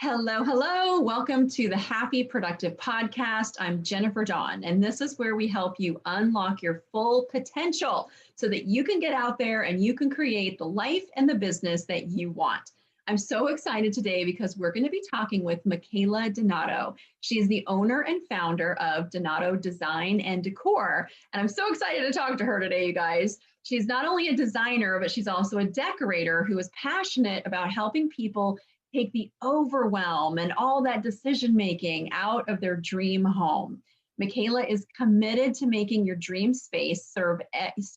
Hello, hello. Welcome to the Happy Productive Podcast. I'm Jennifer Dawn, and this is where we help you unlock your full potential so that you can get out there and you can create the life and the business that you want. I'm so excited today because we're going to be talking with Michaela Donato. She's the owner and founder of Donato Design and Decor, and I'm so excited to talk to her today, you guys. She's not only a designer, but she's also a decorator who is passionate about helping people take the overwhelm and all that decision making out of their dream home. Michaela is committed to making your dream space serve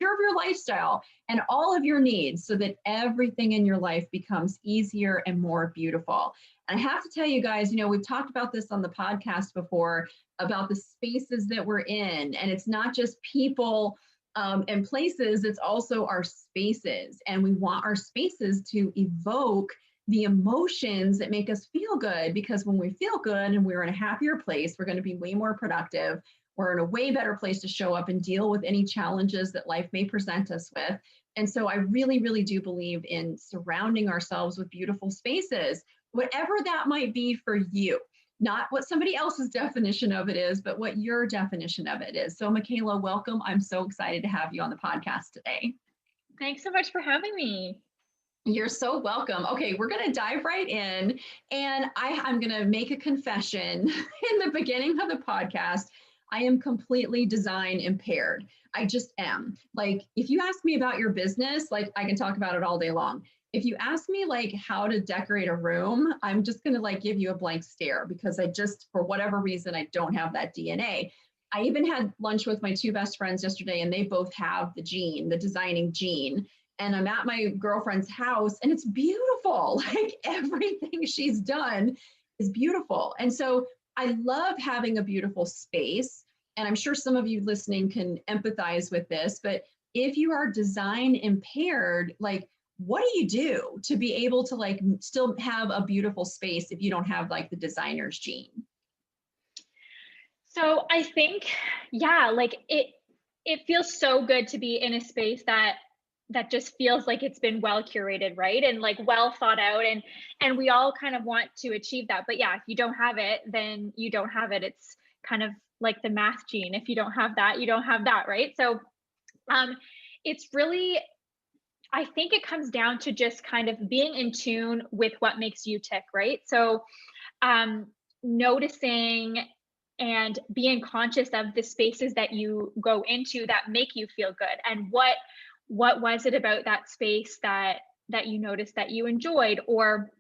your lifestyle and all of your needs so that everything in your life becomes easier and more beautiful. And I have to tell you guys, we've talked about this on the podcast before about the spaces that we're in, and it's not just people and places, it's also our spaces. And we want our spaces to evoke the emotions that make us feel good, because when we feel good and we're in a happier place, we're going to be way more productive. We're in a way better place to show up and deal with any challenges that life may present us with. And so I really, really do believe in surrounding ourselves with beautiful spaces, whatever that might be for you. Not what somebody else's definition of it is, but what your definition of it is. So Michaela, welcome. I'm so excited to have you on the podcast today. Thanks so much for having me. You're so welcome. Okay, we're going to dive right in. And I'm going to make a confession in the beginning of the podcast. I am completely design impaired. I just am. Like, if you ask me about your business, like I can talk about it all day long. If you ask me like how to decorate a room, I'm just going to like give you a blank stare because I just, for whatever reason, I don't have that DNA. I even had lunch with my two best friends yesterday, and they both have the gene, the designing gene. And I'm at my girlfriend's house and it's beautiful. Like everything she's done is beautiful. And so I love having a beautiful space. And I'm sure some of you listening can empathize with this, but if you are design impaired, like what do you do to be able to like still have a beautiful space if you don't have like the designer's gene? So I think, like it feels so good to be in a space that just feels like it's been well curated, right? And like well thought out, and we all kind of want to achieve that. But yeah, if you don't have it, then you don't have it. It's kind of like the math gene. If you don't have that, you don't have that, right? So it's really, I think it comes down to just kind of being in tune with what makes you tick, right? So noticing and being conscious of the spaces that you go into that make you feel good, and what was it about that space that you noticed that you enjoyed, or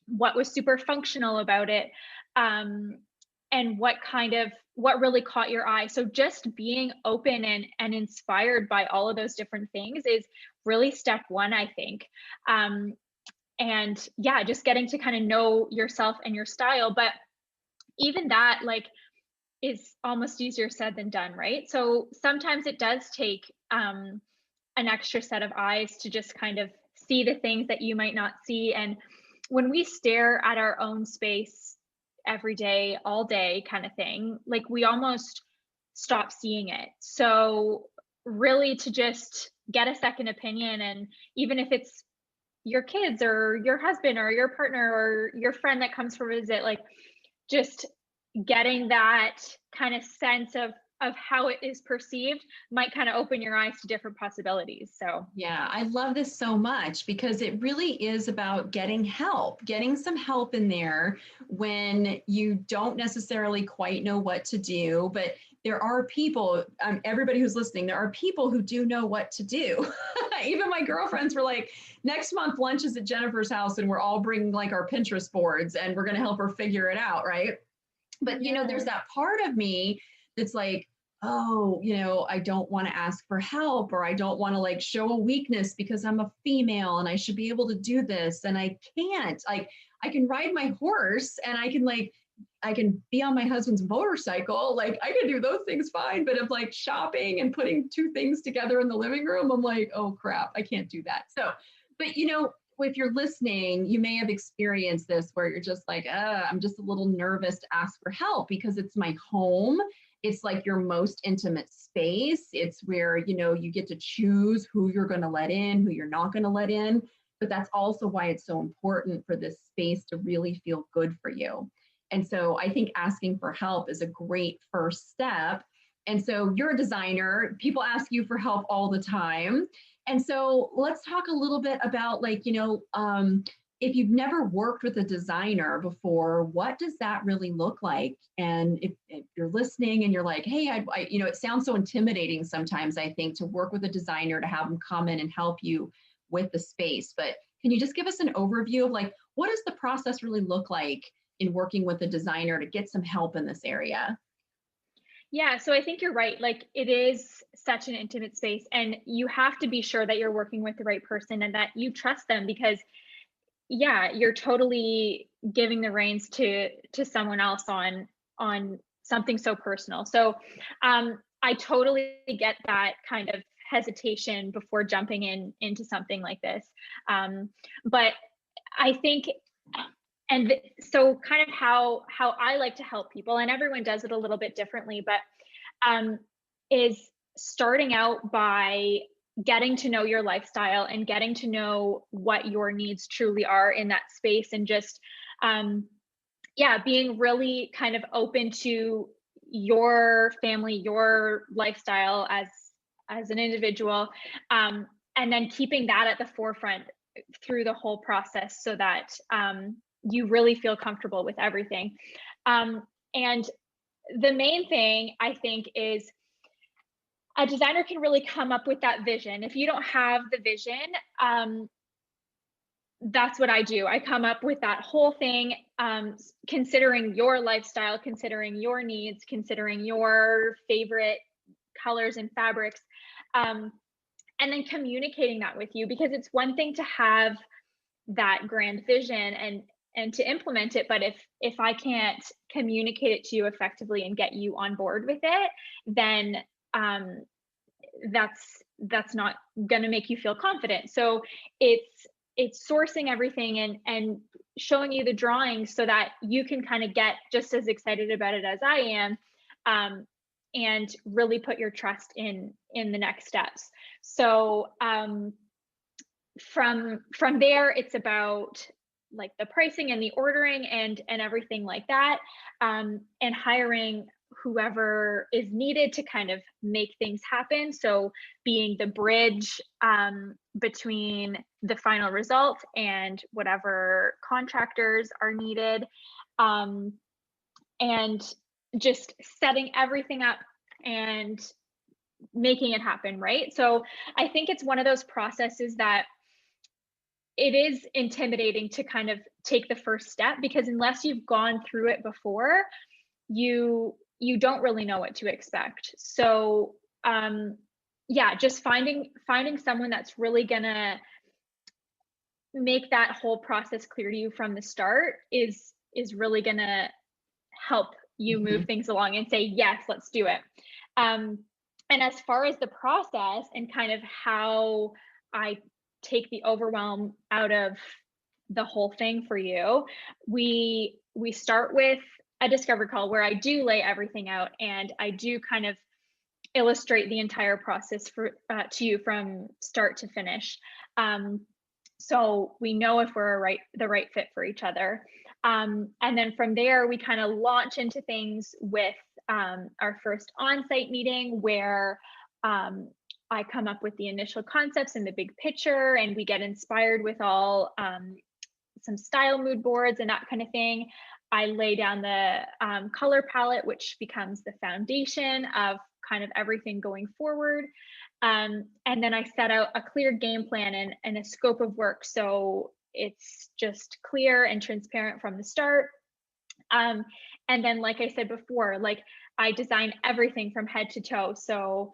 what was super functional about it, and what really caught your eye. So just being open and inspired by all of those different things is really step one, I think. And yeah, just getting to kind of know yourself and your style. But even that like is almost easier said than done, right? So sometimes it does take an extra set of eyes to just kind of see the things that you might not see. And when we stare at our own space every day, all day kind of thing, like we almost stop seeing it. So really to just get a second opinion, and even if it's your kids or your husband or your partner or your friend that comes for a visit, like just getting that kind of sense of how it is perceived might kind of open your eyes to different possibilities. So yeah, I love this so much because it really is about getting help, getting some help in there when you don't necessarily quite know what to do. But there are people, everybody who's listening, there are people who do know what to do. Even my girlfriends were like, next month lunch is at Jennifer's house and we're all bringing like our Pinterest boards and we're going to help her figure it out, right? But, there's that part of me that's like, oh, I don't want to ask for help, or I don't want to like show a weakness because I'm a female and I should be able to do this. And I can't. Like, I can ride my horse and I can be on my husband's motorcycle. Like I can do those things fine. But if like shopping and putting two things together in the living room, I'm like, oh crap, I can't do that. So, but if you're listening, you may have experienced this where you're just like, I'm just a little nervous to ask for help because it's my home. It's like your most intimate space. It's where, you get to choose who you're going to let in, who you're not going to let in. but that's also why it's so important for this space to really feel good for you. And so I think asking for help is a great first step. And so you're a designer, people ask you for help all the time. And so let's talk a little bit about if you've never worked with a designer before, what does that really look like? And if you're listening and you're like, hey, it sounds so intimidating sometimes, I think, to work with a designer, to have them come in and help you with the space. But can you just give us an overview of what does the process really look like in working with a designer to get some help in this area? Yeah, so I think you're right. Like, it is such an intimate space, and you have to be sure that you're working with the right person and that you trust them, because yeah, you're totally giving the reins to someone else on something so personal. So I totally get that kind of hesitation before jumping into something like this. But I think, so kind of how I like to help people, and everyone does it a little bit differently, but is starting out by getting to know your lifestyle and getting to know what your needs truly are in that space, and just being really kind of open to your family, your lifestyle as an individual, and then keeping that at the forefront through the whole process, so that you really feel comfortable with everything. And the main thing, I think, is a designer can really come up with that vision. If you don't have the vision, that's what I do. I come up with that whole thing, considering your lifestyle, considering your needs, considering your favorite colors and fabrics, and then communicating that with you, because it's one thing to have that grand vision and to implement it, but if I can't communicate it to you effectively and get you on board with it, then that's not going to make you feel confident. So it's sourcing everything and showing you the drawings so that you can kind of get just as excited about it as I am, and really put your trust in the next steps. So from there, it's about like the pricing and the ordering and everything like that, and hiring whoever is needed to kind of make things happen. So being the bridge between the final result and whatever contractors are needed, and just setting everything up and making it happen, right? So I think it's one of those processes that it is intimidating to kind of take the first step, because unless you've gone through it before, you don't really know what to expect. So just finding someone that's really gonna make that whole process clear to you from the start is really gonna help you move things along and say, yes, let's do it. And as far as the process and kind of how I take the overwhelm out of the whole thing for you, we start with a discovery call where I do lay everything out and I do kind of illustrate the entire process to you from start to finish. So we know if we're the right fit for each other. And then from there, we kind of launch into things with our first on-site meeting, where I come up with the initial concepts and the big picture, and we get inspired with all some style mood boards and that kind of thing. I lay down the color palette, which becomes the foundation of kind of everything going forward. And then I set out a clear game plan and a scope of work, so it's just clear and transparent from the start. And then, like I said before, like I design everything from head to toe. So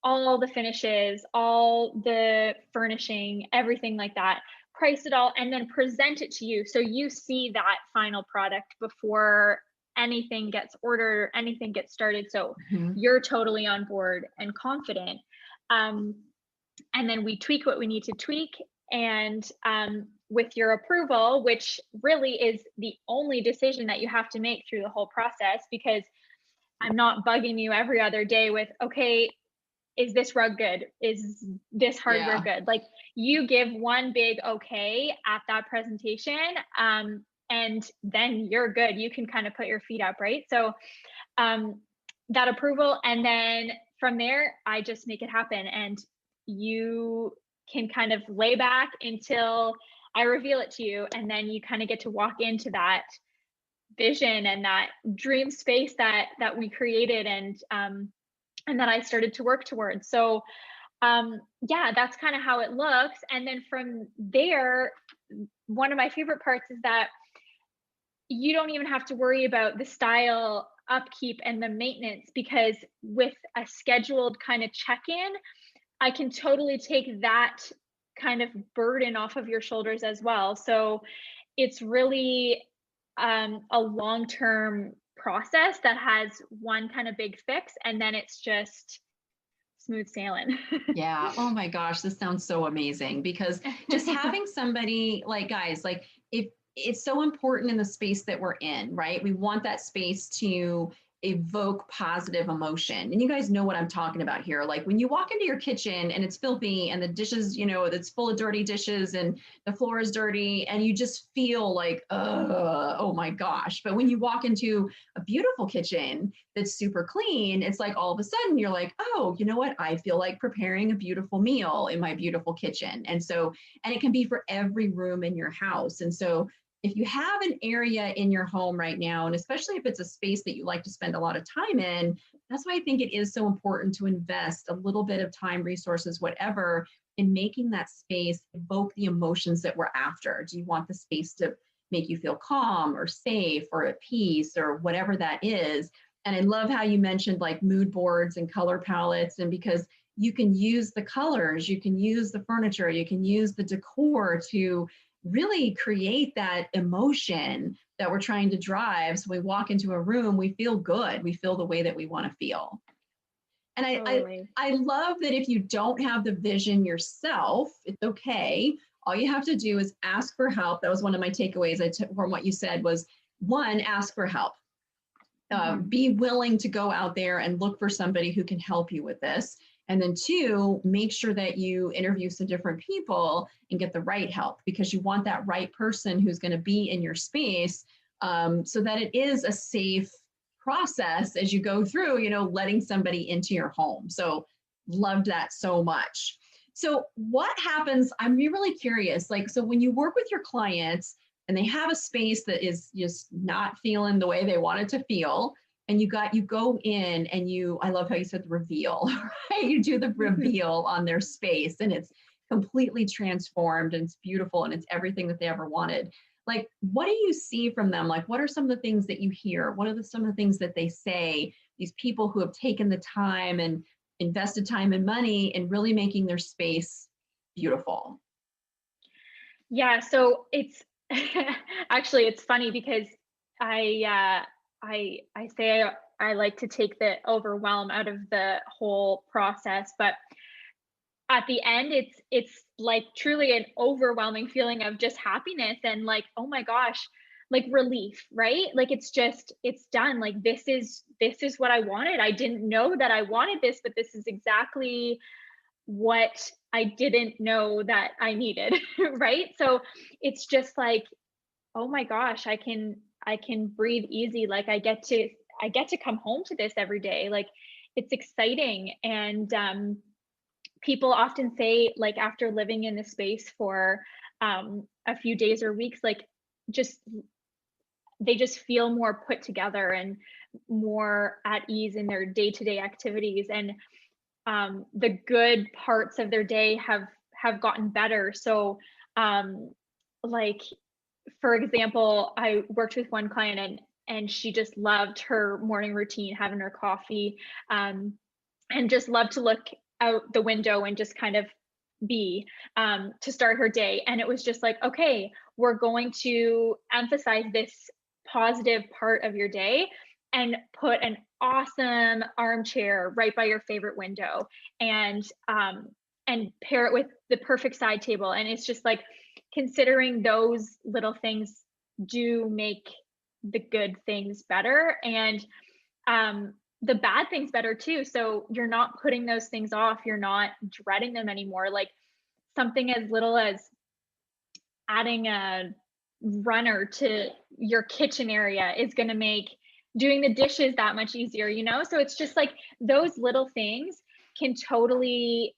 all the finishes, all the furnishing, everything like that, price it all, and then present it to you. So you see that final product before anything gets ordered, anything gets started. So you're totally on board and confident. And then we tweak what we need to tweak. And with your approval, which really is the only decision that you have to make through the whole process, because I'm not bugging you every other day with, okay, is this rug good? Is this hardware Yeah. good? Like, you give one big okay at that presentation, and then you're good. You can kind of put your feet up, right? So um, that approval, and then from there, I just make it happen, and you can kind of lay back until I reveal it to you, and then you kind of get to walk into that vision and that dream space that we created, and that I started to work towards. So yeah, that's kind of how it looks. And then from there, one of my favorite parts is that you don't even have to worry about the style upkeep and the maintenance, because with a scheduled kind of check-in, I can totally take that kind of burden off of your shoulders as well. So it's really a long-term process that has one kind of big fix, and then it's just smooth sailing. Yeah. Oh my gosh, this sounds so amazing because just having somebody like, guys, like, if it's so important in the space that we're in, right? We want that space to evoke positive emotion. And you guys know what I'm talking about here. Like when you walk into your kitchen and it's filthy and the dishes, it's full of dirty dishes and the floor is dirty and you just feel like, oh my gosh. But when you walk into a beautiful kitchen that's super clean, it's like all of a sudden you're like, oh, you know what? I feel like preparing a beautiful meal in my beautiful kitchen. And it can be for every room in your house. And so if you have an area in your home right now, and especially if it's a space that you like to spend a lot of time in, that's why I think it is so important to invest a little bit of time, resources, whatever, in making that space evoke the emotions that we're after. Do you want the space to make you feel calm or safe or at peace or whatever that is? And I love how you mentioned like mood boards and color palettes, and because you can use the colors, you can use the furniture, you can use the decor to really create that emotion that we're trying to drive. So we walk into a room, we feel good. We feel the way that we want to feel. And Totally. I love that if you don't have the vision yourself, it's okay. All you have to do is ask for help. That was one of my takeaways from what you said was, one, ask for help. Mm-hmm. Be willing to go out there and look for somebody who can help you with this. And then two, make sure that you interview some different people and get the right help, because you want that right person who's going to be in your space, so that it is a safe process as you go through, letting somebody into your home. So loved that so much. So what happens, I'm really curious, like, so when you work with your clients and they have a space that is just not feeling the way they want it to feel, and you go in and I love how you said the reveal, right? You do the reveal on their space and it's completely transformed and it's beautiful and it's everything that they ever wanted. Like, what do you see from them? Like, what are some of the things that you hear? What are some of the things that they say, these people who have taken the time and invested time and money in really making their space beautiful? Yeah, so it's actually it's funny because I say I like to take the overwhelm out of the whole process, but at the end it's like truly an overwhelming feeling of just happiness and like, oh my gosh, like relief, right? Like it's done. Like this is what I wanted. I didn't know that I wanted this, but this is exactly what I didn't know that I needed, right? So it's just like, oh my gosh, I can breathe easy. Like I get to come home to this every day. Like it's exciting. And people often say, like, after living in the space for a few days or weeks, like just they just feel more put together and more at ease in their day-to-day activities, and the good parts of their day have gotten better. So like, for example, I worked with one client, and she just loved her morning routine, having her coffee, and just loved to look out the window and just kind of be, to start her day. And it was just like, okay, we're going to emphasize this positive part of your day and put an awesome armchair right by your favorite window, and pair it with the perfect side table. And it's just like, considering those little things do make the good things better. And the bad things better too. So you're not putting those things off. You're not dreading them anymore. Like something as little as adding a runner to your kitchen area is going to make doing the dishes that much easier, you know? So it's just like those little things can totally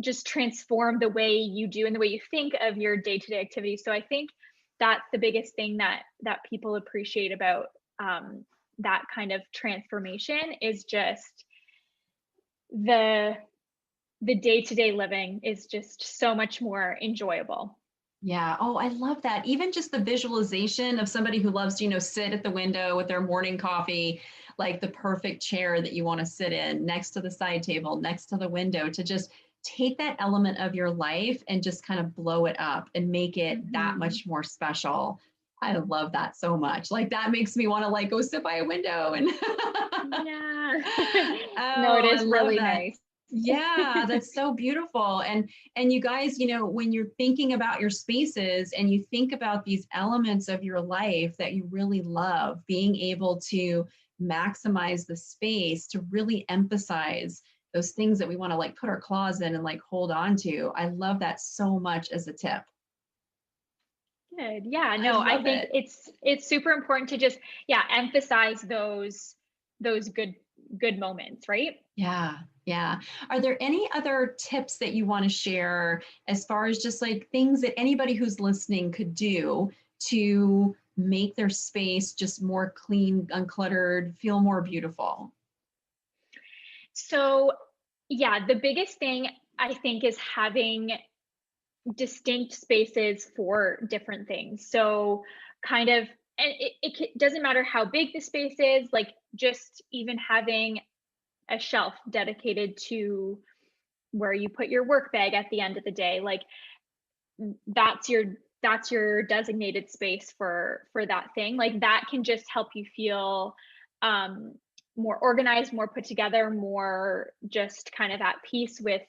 just transform the way you do and the way you think of your day-to-day activities. So I think that's the biggest thing that people appreciate about that kind of transformation is just the the day-to-day living is just so much more enjoyable. Yeah. Oh, I love that. Even just the visualization of somebody who loves to, sit at the window with their morning coffee, like the perfect chair that you want to sit in next to the side table, next to the window, to just take that element of your life and just kind of blow it up and make it that Mhm. much more special. I love that so much. Like that makes me want to like go sit by a window and Yeah. No, it oh, I is love really that. nice. Yeah, that's so beautiful. And you guys, when you're thinking about your spaces and you think about these elements of your life that you really love, being able to maximize the space to really emphasize those things that we want to like put our claws in and like hold on to. I love that so much as a tip. Good. Yeah, I no, I love think it. it's super important to just, yeah, emphasize those good moments, right? Yeah, yeah. Are there any other tips that you want to share as far as just like things that anybody who's listening could do to make their space just more clean, uncluttered, feel more beautiful? So, yeah, the biggest thing I think is having distinct spaces for different things. So, kind of, and doesn't matter how big the space is, like just even having a shelf dedicated to where you put your work bag at the end of the day, like that's your designated space for that thing. Like that can just help you feel um more organized, more put together, more just kind of at peace with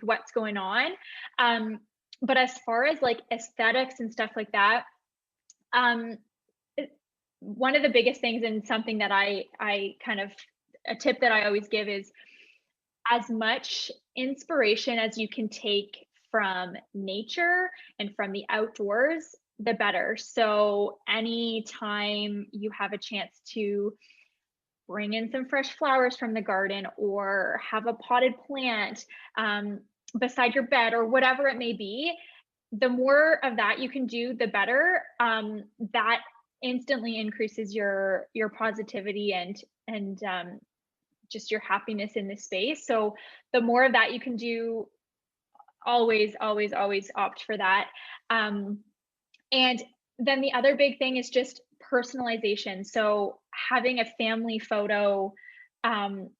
what's going on. um but as far as like aesthetics and stuff like that, um one of the biggest things, and something that I kind of, a tip that I always give is as much inspiration as you can take from nature and from the outdoors, the better. So, anytime you have a chance to bring in some fresh flowers from the garden or have a potted plant um, beside your bed or whatever it may be, the more of that you can do, the better. That instantly increases your positivity and just your happiness in the space. So the more of that you can do, always, always, always opt for that. Um, and then the other big thing is just personalization. So having a family photo um,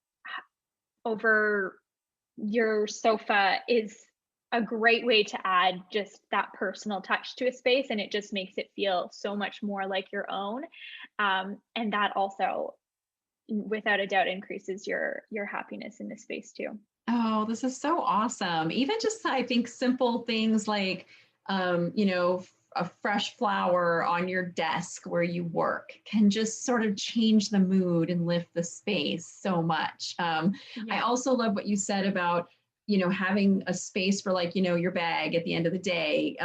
over your sofa is a great way to add just that personal touch to a space, and it just makes it feel so much more like your own. And that also, without a doubt, increases your happiness in the space too. Oh, this is so awesome. Even just, I think, simple things like, a fresh flower on your desk where you work can just sort of change the mood and lift the space so much. I Yeah. also love what you said about, having a space for like, your bag at the end of the day.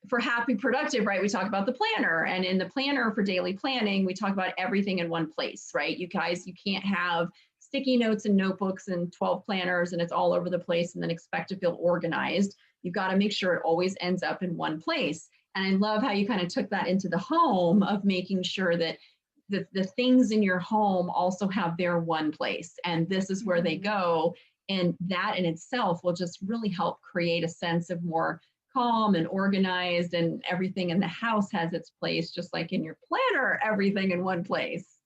For happy productive, right? We talk about the planner, and in the planner for daily planning, we talk about everything in one place, right? You guys, you can't have sticky notes and notebooks and 12 planners and it's all over the place and then expect to feel organized. You've got to make sure it always ends up in one place. And I love how you kind of took that into the home of making sure that the things in your home also have their one place and this is where they Mhm. go. And that in itself will just really help create a sense of more calm and organized, and everything in the house has its place, just like in your planner, everything in one place.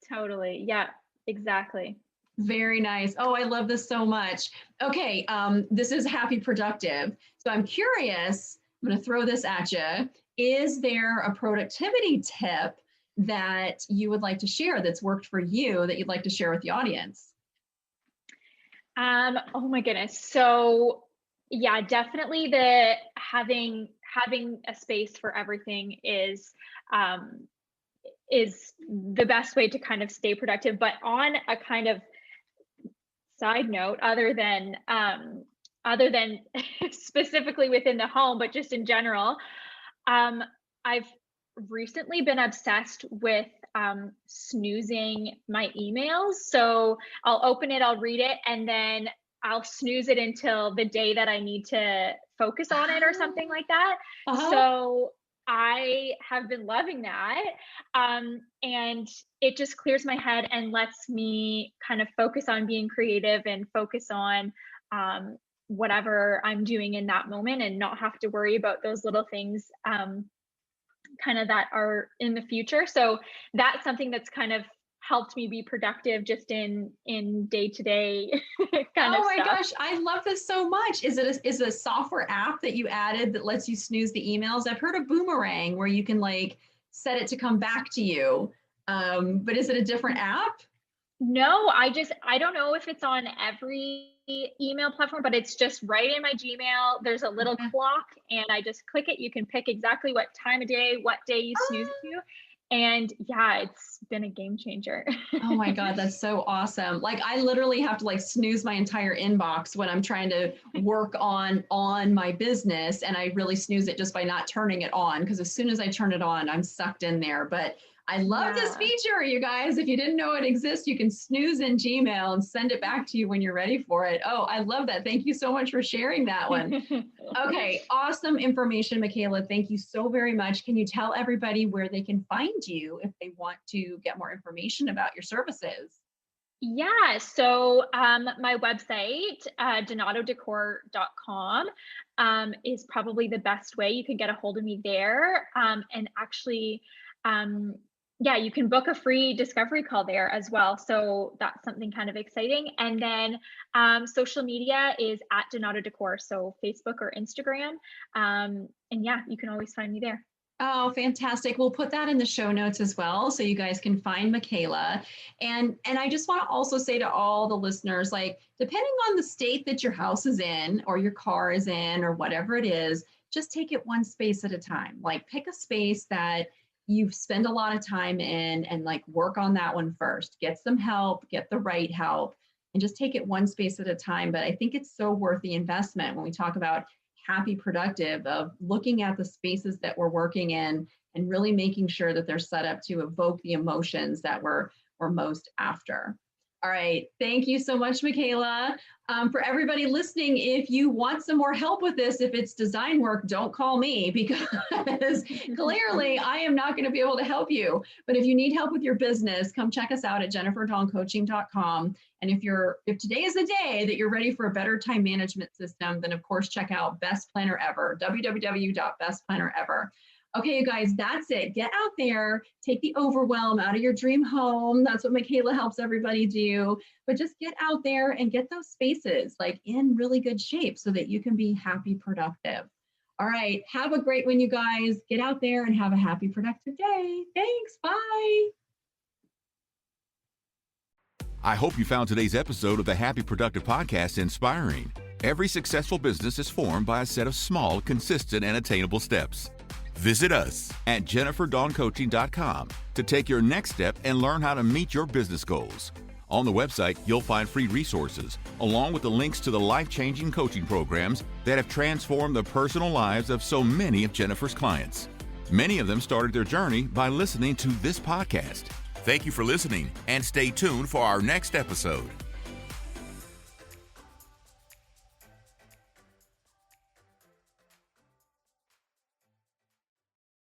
Totally. Yeah, exactly. Very nice. Oh, I love this so much. Okay, this is happy productive. So I'm curious, I'm going to throw this at you. Is there a productivity tip that you would like to share that's worked for you that you'd like to share with the audience? Oh my goodness. So yeah, definitely the having a space for everything is um is the best way to kind of stay productive. But on a kind of side note, other than specifically within the home, but just in general, I've recently been obsessed with snoozing my emails. So I'll open it, I'll read it, and then I'll snooze it until the day that I need to focus on it or something like that. So I have been loving that. And it just clears my head and lets me kind of focus on being creative and focus on whatever I'm doing in that moment, and not have to worry about those little things kind of that are in the future. So that's something that's kind of helped me be productive just in day-to-day kind of Oh my stuff. gosh, I love this so much. Is it a software app that you added that lets you snooze the emails? I've heard of Boomerang where you can like set it to come back to you. But is it a different app? No, I don't know if it's on every email platform, but it's just right in my Gmail. There's a little clock and I just click it. You can pick exactly what time of day, what day you snooze it to. And yeah, it's been a game changer. Oh my God, that's so awesome. Like I literally have to like snooze my entire inbox when I'm trying to work on my business, and I really snooze it just by not turning it on, because as soon as I turn it on, I'm sucked in there. But I love this feature, you guys. If you didn't know it exists, you can snooze in Gmail and send it back to you when you're ready for it. Oh, I love that. Thank you so much for sharing that one. Okay, awesome information, Michaela. Thank you so very much. Can you tell everybody where they can find you if they want to get more information about your services? Yeah, so my website, donatodecor.com, is probably the best way. You can get a hold of me there. And actually, yeah, you can book a free discovery call there as well. So that's something kind of exciting. And then social media is at Donato Decor, so Facebook or Instagram. And yeah, you can always find me there. Oh, fantastic. We'll put that in the show notes as well, so you guys can find Michaela. And I just want to also say to all the listeners, like, depending on the state that your house is in or your car is in or whatever it is, just take it one space at a time. Like pick a space that you spend a lot of time in and like work on that one first. Get some help, get the right help, and just take it one space at a time. But I think it's so worth the investment when we talk about happy productive, of looking at the spaces that we're working in and really making sure that they're set up to evoke the emotions that we're most after. All right. Thank you so much, Michaela. For everybody listening, if you want some more help with this, if it's design work, don't call me, because clearly I am not going to be able to help you. But if you need help with your business, come check us out at jenniferdawncoaching.com. And if today is the day that you're ready for a better time management system, then of course, check out Best Planner Ever, www.bestplannerever. Okay, you guys, that's it. Get out there, take the overwhelm out of your dream home. That's what Michaela helps everybody do. But just get out there and get those spaces like in really good shape so that you can be happy, productive. All right, have a great one, you guys. Get out there and have a happy, productive day. Thanks, bye. I hope you found today's episode of the Happy Productive Podcast inspiring. Every successful business is formed by a set of small, consistent, and attainable steps. Visit us at jenniferdawncoaching.com to take your next step and learn how to meet your business goals. On the website, you'll find free resources, along with the links to the life-changing coaching programs that have transformed the personal lives of so many of Jennifer's clients. Many of them started their journey by listening to this podcast. Thank you for listening, and stay tuned for our next episode.